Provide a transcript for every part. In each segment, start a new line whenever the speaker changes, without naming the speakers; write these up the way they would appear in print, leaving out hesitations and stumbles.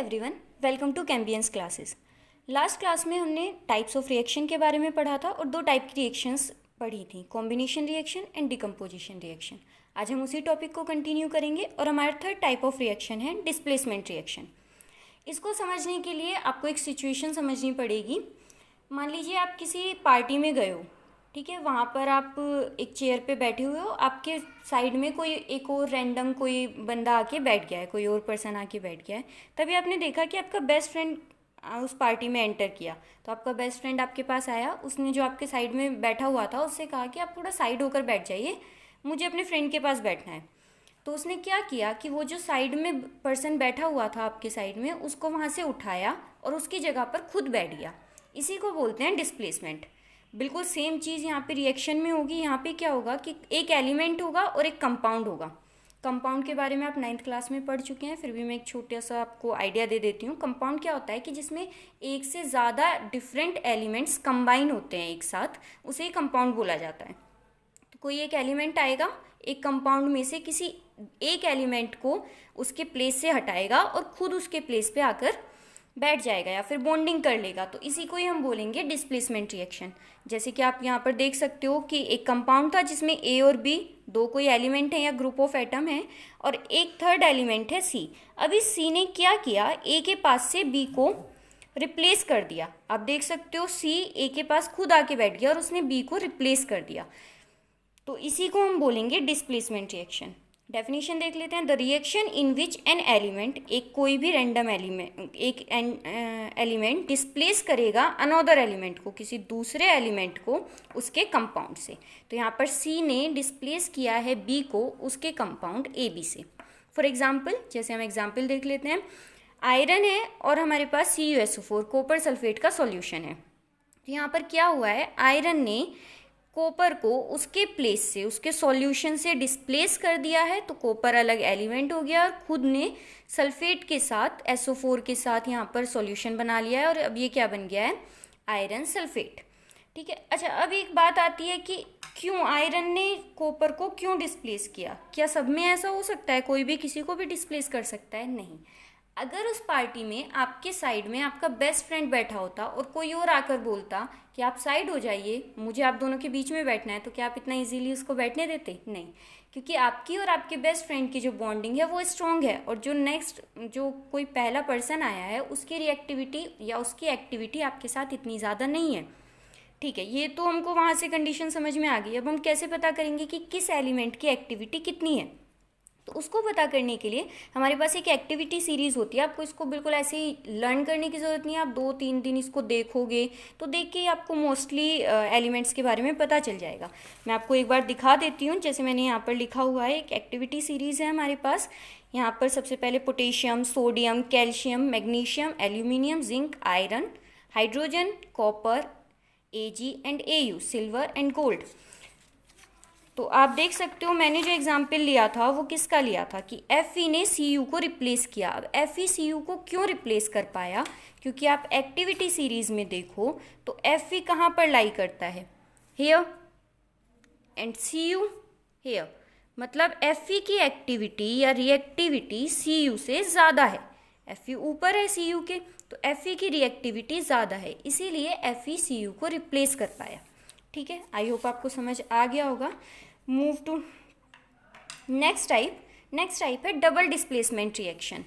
Everyone, welcome to Cambians classes. Last class में हमने types of reaction के बारे में पढ़ा था और दो टाइप की रिएक्शंस पढ़ी थी, combination reaction and decomposition reaction. आज हम उसी टॉपिक को कंटिन्यू करेंगे और हमारा थर्ड टाइप ऑफ रिएक्शन है डिस्प्लेसमेंट रिएक्शन। इसको समझने के लिए आपको एक सिचुएशन समझनी पड़ेगी। मान लीजिए आप किसी पार्टी में गए हो, ठीक है। वहाँ पर आप एक चेयर पे बैठे हुए हो, आपके साइड में कोई एक और रैंडम कोई बंदा आके बैठ गया है, कोई और पर्सन आके बैठ गया है। तभी आपने देखा कि आपका बेस्ट फ्रेंड उस पार्टी में एंटर किया। तो आपका बेस्ट फ्रेंड आपके पास आया, उसने जो आपके साइड में बैठा हुआ था उससे कहा कि आप थोड़ा साइड होकर बैठ जाइए, मुझे अपने फ्रेंड के पास बैठना है। तो उसने क्या किया कि वो जो साइड में पर्सन बैठा हुआ था आपके साइड में, उसको वहाँ से उठाया और उसकी जगह पर खुद बैठ गया। इसी को बोलते हैं डिस्प्लेसमेंट। बिल्कुल सेम चीज़ यहाँ पे रिएक्शन में होगी। यहाँ पे क्या होगा कि एक एलिमेंट होगा और एक कंपाउंड होगा। कंपाउंड के बारे में आप 9th क्लास में पढ़ चुके हैं, फिर भी मैं एक छोटा सा आपको आइडिया दे देती हूँ। कंपाउंड क्या होता है कि जिसमें एक से ज़्यादा डिफरेंट एलिमेंट्स कंबाइन होते हैं एक साथ, उसे कंपाउंड बोला जाता है। तो कोई एक एलिमेंट आएगा, एक कंपाउंड में से किसी एक एलिमेंट को उसके प्लेस से हटाएगा और खुद उसके प्लेस पे आकर बैठ जाएगा या फिर बॉन्डिंग कर लेगा। तो इसी को ही हम बोलेंगे डिस्प्लेसमेंट रिएक्शन। जैसे कि आप यहाँ पर देख सकते हो कि एक कंपाउंड था जिसमें ए और बी दो कोई एलिमेंट है या ग्रुप ऑफ एटम है, और एक थर्ड एलिमेंट है सी। अभी सी ने क्या किया, ए के पास से बी को रिप्लेस कर दिया। आप देख सकते हो सी ए के पास खुद आके बैठ गया और उसने बी को रिप्लेस कर दिया। तो इसी को हम बोलेंगे डिस्प्लेसमेंट रिएक्शन। डेफिनेशन देख लेते हैं। The reaction in which an element, एक कोई भी रैंडम एलिमेंट, एक एलिमेंट डिस्प्लेस करेगा अनदर एलिमेंट को, किसी दूसरे एलिमेंट को उसके कंपाउंड से। तो यहाँ पर सी ने डिस्प्लेस किया है बी को उसके कंपाउंड ए बी से। फॉर एग्जाम्पल, जैसे हम एग्जाम्पल देख लेते हैं। आयरन है और हमारे पास CuSO4 कॉपर सल्फेट का सॉल्यूशन है। तो यहाँ पर क्या हुआ है, आयरन ने कॉपर को उसके प्लेस से, उसके सॉल्यूशन से डिस्प्लेस कर दिया है। तो कॉपर अलग एलिमेंट हो गया और खुद ने सल्फेट के साथ SO4 के साथ यहाँ पर सॉल्यूशन बना लिया है और अब ये क्या बन गया है, आयरन सल्फेट। ठीक है। अच्छा, अब एक बात आती है कि क्यों आयरन ने कॉपर को क्यों डिस्प्लेस किया। क्या सब में ऐसा हो सकता है, कोई भी किसी को भी डिस्प्लेस कर सकता है? नहीं। अगर उस पार्टी में आपके साइड में आपका बेस्ट फ्रेंड बैठा होता और कोई और आकर बोलता कि आप साइड हो जाइए, मुझे आप दोनों के बीच में बैठना है, तो क्या आप इतना इजीली उसको बैठने देते? नहीं, क्योंकि आपकी और आपके बेस्ट फ्रेंड की जो बॉन्डिंग है वो स्ट्रॉन्ग है, और जो नेक्स्ट जो कोई पहला पर्सन आया है उसकी रिएक्टिविटी या उसकी एक्टिविटी आपके साथ इतनी ज़्यादा नहीं है। ठीक है, ये तो हमको वहाँ से कंडीशन समझ में आ गई। अब हम कैसे पता करेंगे कि किस एलिमेंट की एक्टिविटी कितनी है? तो उसको पता करने के लिए हमारे पास एक एक्टिविटी सीरीज़ होती है। आपको इसको बिल्कुल ऐसे ही लर्न करने की ज़रूरत नहीं है। आप 2-3 दिन इसको देखोगे तो देख के ही आपको मोस्टली एलिमेंट्स के बारे में पता चल जाएगा। मैं आपको एक बार दिखा देती हूँ। जैसे मैंने यहाँ पर लिखा हुआ है, एक एक्टिविटी सीरीज़ है हमारे पास। यहाँ पर सबसे पहले potassium, sodium, calcium, magnesium, aluminium, zinc, iron, hydrogen, copper, Ag and Au, silver and gold. तो आप देख सकते हो मैंने जो एग्जाम्पल लिया था वो किसका लिया था कि Fe ने Cu को रिप्लेस किया। अब Fe Cu को क्यों रिप्लेस कर पाया? क्योंकि आप एक्टिविटी सीरीज में देखो तो Fe कहाँ पर लाई करता है, हेयर, एंड Cu हेयर। मतलब Fe की एक्टिविटी या रिएक्टिविटी Cu से ज़्यादा है। Fe ऊपर है Cu के, तो Fe की रिएक्टिविटी ज़्यादा है, इसीलिए Fe Cu को रिप्लेस कर पाया। ठीक है, आई होप आपको समझ आ गया होगा। Move to next type. Next type है डबल डिस्प्लेसमेंट रिएक्शन।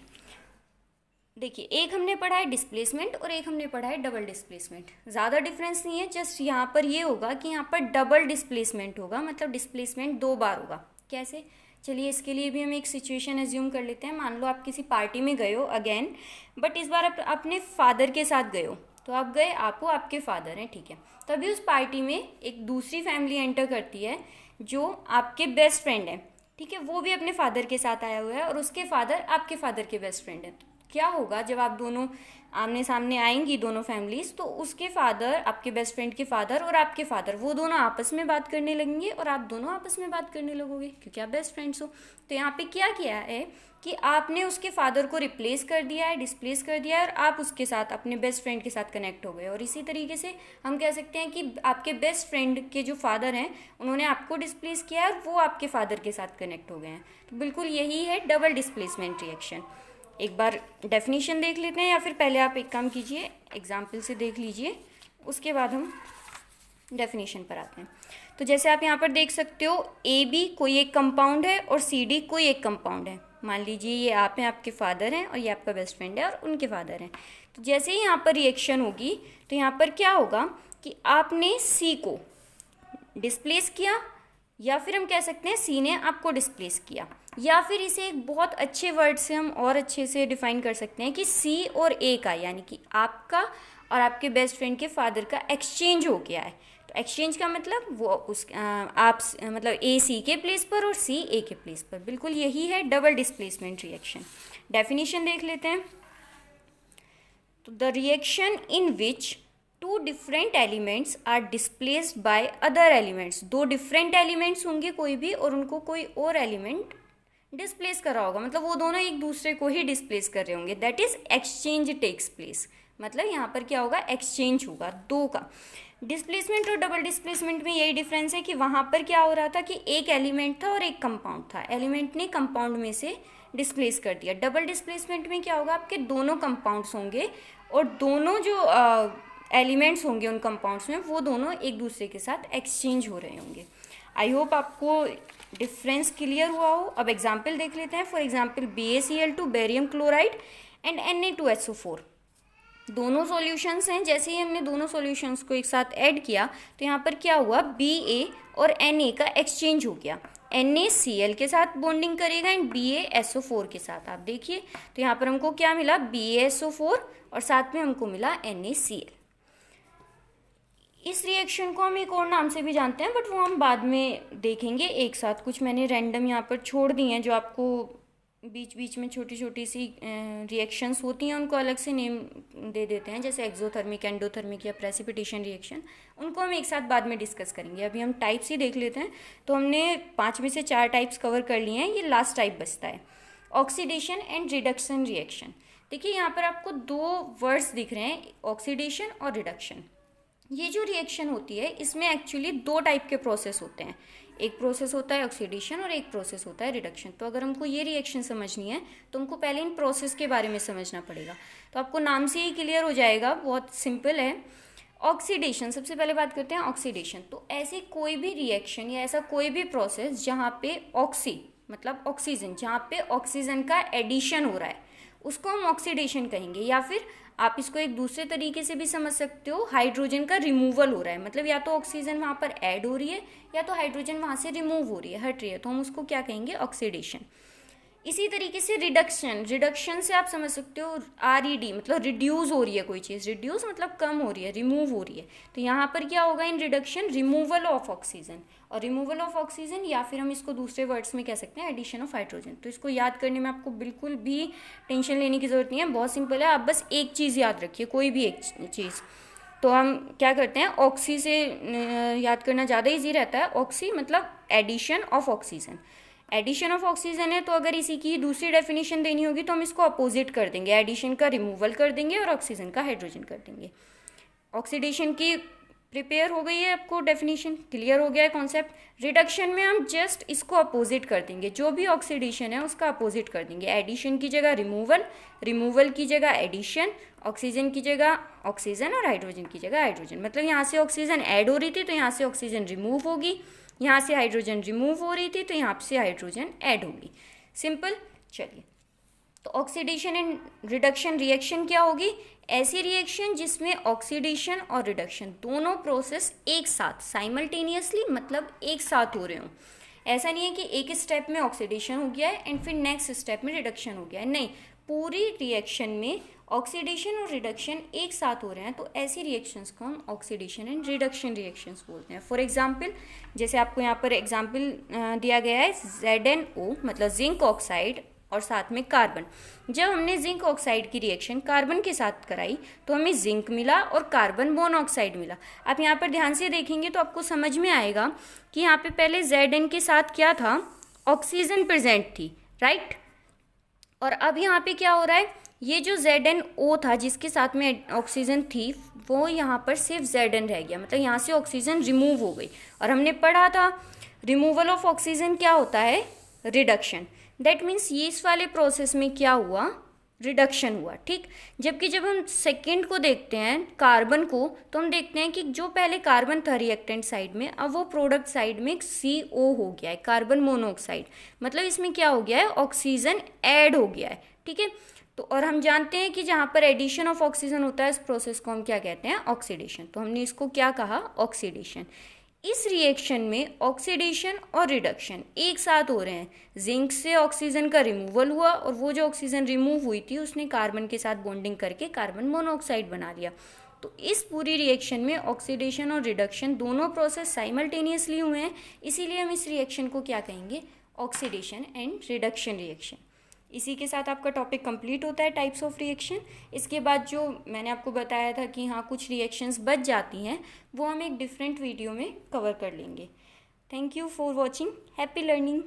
देखिए, एक हमने पढ़ा है डिस्प्लेसमेंट और एक हमने पढ़ा है डबल डिस्प्लेसमेंट। ज़्यादा डिफरेंस नहीं है, जस्ट यहाँ पर ये होगा कि यहाँ पर डबल डिस्प्लेसमेंट होगा, मतलब डिस्प्लेसमेंट 2 बार होगा। कैसे? चलिए, इसके लिए भी हम एक सिचुएशन एज्यूम कर लेते हैं। मान लो आप किसी पार्टी में गए हो अगेन, बट इस बार आप अपने फादर के साथ गए हो। तो आप गए, आपको आपके फादर हैं, ठीक है। तभी उस पार्टी में एक दूसरी फैमिली एंटर करती है जो आपके बेस्ट फ्रेंड है, ठीक है। वो भी अपने फादर के साथ आया हुआ है और उसके फादर आपके फादर के बेस्ट फ्रेंड है। क्या होगा जब आप दोनों आमने सामने आएंगी, दोनों फैमिलीज, तो उसके फादर, आपके बेस्ट फ्रेंड के फादर और आपके फादर, वो दोनों आपस में बात करने लगेंगे और आप दोनों आपस में बात करने लगोगे क्योंकि आप बेस्ट फ्रेंड्स हो। तो यहाँ पे क्या किया है कि आपने उसके फादर को रिप्लेस कर दिया है, डिस्प्लेस कर दिया है, और आप उसके साथ, अपने बेस्ट फ्रेंड के साथ कनेक्ट हो गए। और इसी तरीके से हम कह सकते हैं कि आपके बेस्ट फ्रेंड के जो फादर हैं उन्होंने आपको डिस्प्लेस किया है और वो आपके फादर के साथ कनेक्ट हो गए हैं। तो बिल्कुल यही है डबल डिस्प्लेसमेंट रिएक्शन। एक बार डेफिनेशन देख लेते हैं, या फिर पहले आप एक काम कीजिए, एग्जाम्पल से देख लीजिए, उसके बाद हम डेफिनेशन पर आते हैं। तो जैसे आप यहाँ पर देख सकते हो, ए बी कोई एक कंपाउंड है और सी डी कोई एक कंपाउंड है। मान लीजिए ये आप हैं, आपके फादर हैं, और ये आपका बेस्ट फ्रेंड है और उनके फादर हैं। तो जैसे ही यहाँ पर रिएक्शन होगी तो यहाँ पर क्या होगा कि आपने सी को डिस्प्लेस किया, या फिर हम कह सकते हैं सी ने आपको डिस्प्लेस किया, या फिर इसे एक बहुत अच्छे वर्ड से हम और अच्छे से डिफाइन कर सकते हैं कि सी और ए का, यानी कि आपका और आपके बेस्ट फ्रेंड के फादर का एक्सचेंज हो गया है। तो एक्सचेंज का मतलब वो आप मतलब ए सी के प्लेस पर और सी ए के प्लेस पर, बिल्कुल यही है डबल डिस्प्लेसमेंट रिएक्शन। डेफिनेशन देख लेते हैं। तो the reaction in which two different elements are displaced by other elements, दो डिफरेंट एलिमेंट्स होंगे कोई भी, और उनको कोई और एलिमेंट डिस्प्लेस कर रहा होगा, मतलब वो दोनों एक दूसरे को ही डिस्प्लेस कर रहे होंगे, that is exchange takes place. मतलब यहाँ पर क्या होगा, एक्सचेंज होगा दो का। डिस्प्लेसमेंट और डबल डिस्प्लेसमेंट में यही डिफरेंस है कि वहाँ पर क्या हो रहा था कि एक एलिमेंट था और एक कंपाउंड था, एलिमेंट ने कंपाउंड में से डिस्प्लेस कर दिया। डबल डिस्प्लेसमेंट में क्या होगा, आपके दोनों कंपाउंड्स होंगे और दोनों जो एलिमेंट्स होंगे उन कंपाउंड्स में, वो दोनों एक दूसरे के साथ एक्सचेंज हो रहे होंगे। आई होप आपको डिफरेंस क्लियर हुआ हो। अब एग्जाम्पल देख लेते हैं। For example BaCl2 barium chloride and Na2SO4, दोनों सॉल्यूशंस हैं। जैसे ही हमने दोनों सॉल्यूशंस को एक साथ ऐड किया तो यहाँ पर क्या हुआ, Ba और Na का एक्सचेंज हो गया। NaCl के साथ बॉन्डिंग करेगा एंड BaSO4 के साथ। आप देखिए तो यहाँ पर हमको क्या मिला, BaSO4 और साथ में हमको मिला NaCl। इस रिएक्शन को हम एक और नाम से भी जानते हैं, बट वो हम बाद में देखेंगे एक साथ। कुछ मैंने रैंडम यहाँ पर छोड़ दी हैं, जो आपको बीच बीच में छोटी छोटी सी रिएक्शंस होती हैं, उनको अलग से नेम दे देते हैं, जैसे एक्सोथर्मिक, एंडोथर्मिक या प्रेसिपिटेशन रिएक्शन। उनको हम एक साथ बाद में डिस्कस करेंगे। अभी हम टाइप्स ही देख लेते हैं। तो हमने 5 में से 4 टाइप्स कवर कर लिए हैं, ये लास्ट टाइप बचता है, ऑक्सीडेशन एंड रिडक्शन रिएक्शन। देखिए यहाँ पर आपको 2 वर्ड्स दिख रहे हैं, ऑक्सीडेशन और रिडक्शन। ये जो रिएक्शन होती है इसमें एक्चुअली 2 टाइप के प्रोसेस होते हैं, एक प्रोसेस होता है ऑक्सीडेशन और एक प्रोसेस होता है रिडक्शन। तो अगर हमको ये रिएक्शन समझनी है तो हमको पहले इन प्रोसेस के बारे में समझना पड़ेगा। तो आपको नाम से ही क्लियर हो जाएगा, बहुत सिंपल है। ऑक्सीडेशन, सबसे पहले बात करते हैं ऑक्सीडेशन। तो ऐसी कोई भी रिएक्शन या ऐसा कोई भी प्रोसेस जहाँ पे ऑक्सी मतलब ऑक्सीजन, जहाँ पे ऑक्सीजन का एडिशन हो रहा है, उसको हम ऑक्सीडेशन कहेंगे। या फिर आप इसको एक दूसरे तरीके से भी समझ सकते हो, हाइड्रोजन का रिमूवल हो रहा है, मतलब या तो ऑक्सीजन वहाँ पर ऐड हो रही है या तो हाइड्रोजन वहाँ से रिमूव हो रही है, हट रही है, तो हम उसको क्या कहेंगे, ऑक्सीडेशन। इसी तरीके से रिडक्शन, रिडक्शन से आप समझ सकते हो RED मतलब रिड्यूस हो रही है कोई चीज़, रिड्यूस मतलब कम हो रही है, रिमूव हो रही है। तो यहाँ पर क्या होगा in reduction, removal of oxygen. और रिमूवल ऑफ ऑक्सीजन, या फिर हम इसको दूसरे वर्ड्स में कह सकते हैं एडिशन ऑफ हाइड्रोजन। तो इसको याद करने में आपको बिल्कुल भी टेंशन लेने की ज़रूरत नहीं है, बहुत सिंपल है। आप बस एक चीज़ याद रखिए, कोई भी एक चीज़। तो हम क्या करते हैं, ऑक्सी से याद करना ज़्यादा ईजी रहता है। ऑक्सी मतलब addition of oxygen, addition of oxygen है। तो अगर इसी की दूसरी डेफिनेशन देनी होगी तो हम इसको अपोजिट कर देंगे, एडिशन का रिमूवल कर देंगे और ऑक्सीजन का हाइड्रोजन कर देंगे। ऑक्सीडेशन की प्रिपेयर हो गई है, आपको डेफिनेशन क्लियर हो गया है कॉन्सेप्ट। रिडक्शन में हम जस्ट इसको अपोजिट कर देंगे, जो भी ऑक्सीडेशन है उसका अपोजिट कर देंगे। एडिशन की जगह रिमूवल, रिमूवल की जगह एडिशन, ऑक्सीजन की जगह ऑक्सीजन और हाइड्रोजन की जगह हाइड्रोजन। मतलब यहाँ से ऑक्सीजन ऐड हो रही थी तो यहाँ से ऑक्सीजन रिमूव होगी, यहाँ से हाइड्रोजन रिमूव हो रही थी तो यहाँ से हाइड्रोजन ऐड होगी। सिंपल। चलिए, तो ऑक्सीडेशन एंड रिडक्शन रिएक्शन क्या होगी, ऐसी रिएक्शन जिसमें ऑक्सीडेशन और रिडक्शन दोनों प्रोसेस एक साथ साइमल्टेनियसली मतलब एक साथ हो रहे हों। ऐसा नहीं है कि एक स्टेप में ऑक्सीडेशन हो गया है एंड फिर नेक्स्ट स्टेप में रिडक्शन हो गया है, नहीं, पूरी रिएक्शन में ऑक्सीडेशन और रिडक्शन एक साथ हो रहे हैं। तो ऐसी रिएक्शंस को हम ऑक्सीडेशन एंड रिडक्शन रिएक्शंस बोलते हैं। फॉर एग्जांपल, जैसे आपको यहाँ पर एग्जांपल दिया गया है ZnO मतलब जिंक ऑक्साइड और साथ में कार्बन। जब हमने जिंक ऑक्साइड की रिएक्शन कार्बन के साथ कराई तो हमें जिंक मिला और कार्बन मोनोऑक्साइड मिला। आप यहाँ पर ध्यान से देखेंगे तो आपको समझ में आएगा कि यहाँ पे पहले Zn के साथ क्या था, ऑक्सीजन प्रेजेंट थी, राइट। और अब यहाँ पे क्या हो रहा है, ये जो ZnO था जिसके साथ में ऑक्सीजन थी वो यहाँ पर सिर्फ Zn रह गया, मतलब यहाँ से ऑक्सीजन रिमूव हो गई। और हमने पढ़ा था रिमूवल ऑफ ऑक्सीजन क्या होता है, रिडक्शन। दैट मीन्स ये इस वाले प्रोसेस में क्या हुआ, रिडक्शन हुआ, ठीक। जबकि जब हम सेकेंड को देखते हैं, कार्बन को, तो हम देखते हैं कि जो पहले कार्बन था रिएक्टेंट साइड में, अब वो प्रोडक्ट साइड में CO हो गया है, कार्बन मोनोऑक्साइड। मतलब इसमें क्या हो गया है, ऑक्सीजन ऐड हो गया है, ठीक है। तो और हम जानते हैं कि जहाँ पर एडिशन ऑफ ऑक्सीजन होता है इस प्रोसेस को हम क्या कहते हैं, ऑक्सीडेशन। तो हमने इसको क्या कहा, ऑक्सीडेशन। इस रिएक्शन में ऑक्सीडेशन और रिडक्शन एक साथ हो रहे हैं। जिंक से ऑक्सीजन का रिमूवल हुआ और वो जो ऑक्सीजन रिमूव हुई थी उसने कार्बन के साथ बॉन्डिंग करके कार्बन मोनोऑक्साइड बना लिया। तो इस पूरी रिएक्शन में ऑक्सीडेशन और रिडक्शन दोनों प्रोसेस साइमल्टेनियसली हुए हैं, इसीलिए हम इस रिएक्शन को क्या कहेंगे, ऑक्सीडेशन एंड रिडक्शन रिएक्शन। इसी के साथ आपका टॉपिक कंप्लीट होता है टाइप्स ऑफ रिएक्शन। इसके बाद जो मैंने आपको बताया था कि हाँ कुछ रिएक्शंस बच जाती हैं, वो हम एक डिफरेंट वीडियो में कवर कर लेंगे। Thank you for watching, happy learning.